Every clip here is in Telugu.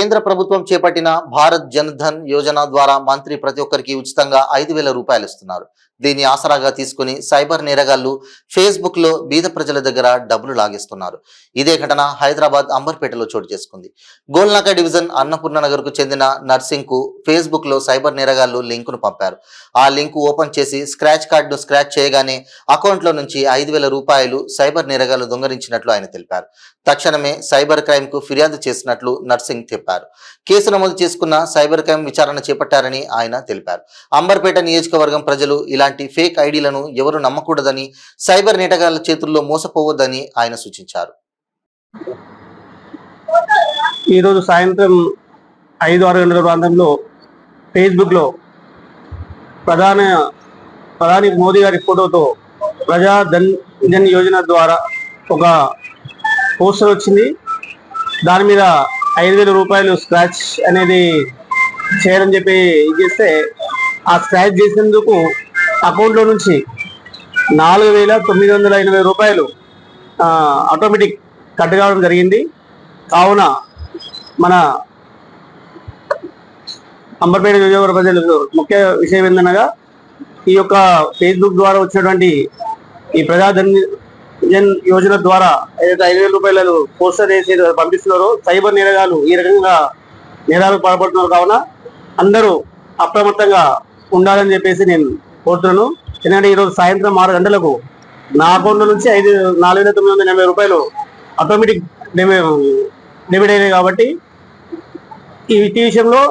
కేంద్ర ప్రభుత్వం చేపట్టిన భారత్ జన్ ధన్ యోజన ద్వారా మంత్రి ప్రతి ఒక్కరికి ఉచితంగా 5,000 రూపాయలు ఇస్తున్నారు. దీన్ని ఆసరాగా తీసుకుని సైబర్ నేరగాళ్లు ఫేస్బుక్ లో బీద ప్రజల దగ్గర డబ్బులు లాగేస్తున్నారు. ఇదే ఘటన హైదరాబాద్ అంబర్పేటలో చోటు చేసుకుంది. గోల్నాక డివిజన్ అన్నపూర్ణ నగర్ కు చెందిన నర్సింగ్ కు ఫేస్బుక్ లో సైబర్ నేరగాళ్లు లింక్ ను పంపారు. ఆ లింక్ ఓపెన్ చేసి స్క్రాచ్ కార్డును స్క్రాచ్ చేయగానే అకౌంట్ లో నుంచి 5,000 రూపాయలు సైబర్ నేరగాళ్లు దొంగలించినట్లు ఆయన తెలిపారు. తక్షణమే సైబర్ క్రైమ్ కు ఫిర్యాదు చేసినట్లు నర్సింగ్ చెప్పారు. కేసు నమోదు చేసుకున్న సైబర్ క్రైమ్ విచారణ చేపట్టారని ఆయన తెలిపారు. అంబర్పేట నియోజకవర్గం ప్రజలు ఇలాంటి ఫేక్ ఐడీలను ఎవరు నమ్మకూడదని, సైబర్ నేటగాళ్ల చేతుల్లో మోసపోవద్దని ఆయన సూచించారు. ఈరోజు సాయంత్రం 5-6 గంటల ప్రాంతంలో ఫేస్బుక్లో ప్రధాని మోదీ గారి ఫోటోతో ప్రజా జన్ యోజన ద్వారా ఒక పోస్టర్ వచ్చింది. దాని మీద 5,000 రూపాయలు స్క్రాచ్ అనేది చేయడం చెప్పి చేస్తే ఆ స్క్రాచ్ చేసినందుకు అకౌంట్లో నుంచి 4,980 రూపాయలు ఆటోమేటిక్ కట్ కావడం జరిగింది. కావున మన అంబర్పేట నియోజకవర్గ ప్రజలకు ముఖ్య విషయం ఏంటనగా ఈ యొక్క ఫేస్బుక్ ద్వారా వచ్చినటువంటి ఈ ప్రజా జన్ యోజన ద్వారా ఏదైతే 5,000 రూపాయలు పోస్టర్ వేసి పంపిస్తున్నారో సైబర్ నేరగాలు ఈ రకంగా నేరాలకు పాల్పడుతున్నారు. కావున అందరూ అప్రమత్తంగా ఉండాలని చెప్పేసి నేను కోరుతున్నాను. ఎందుకంటే ఈరోజు సాయంత్రం 6 గంటలకు నా అకౌంట్లో నుంచి 4,980 రూపాయలు ఆటోమేటిక్ డెబిట్ అయినాయి. కాబట్టి ఈ విషయంలో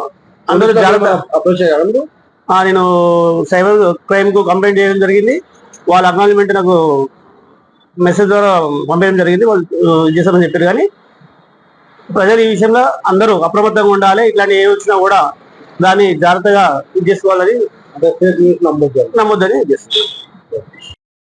అందరూ జాగ్రత్త అప్రోచ్ అయ్యారు. నేను సైబర్ క్రైమ్ కు కంప్లైంట్ చేయడం జరిగింది. వాళ్ళ అక్నాలజ్మెంట్ నాకు మెసేజ్ ద్వారా పంపించడం జరిగింది. వాళ్ళు చేస్తామని చెప్పారు. కానీ ప్రజలు ఈ విషయంలో అందరూ అప్రమత్తంగా ఉండాలి. ఇట్లాంటి ఏ వచ్చినా కూడా దాన్ని జాగ్రత్తగా ఇది చేసుకోవాలని నమ్మొద్దని చేస్తున్నారు.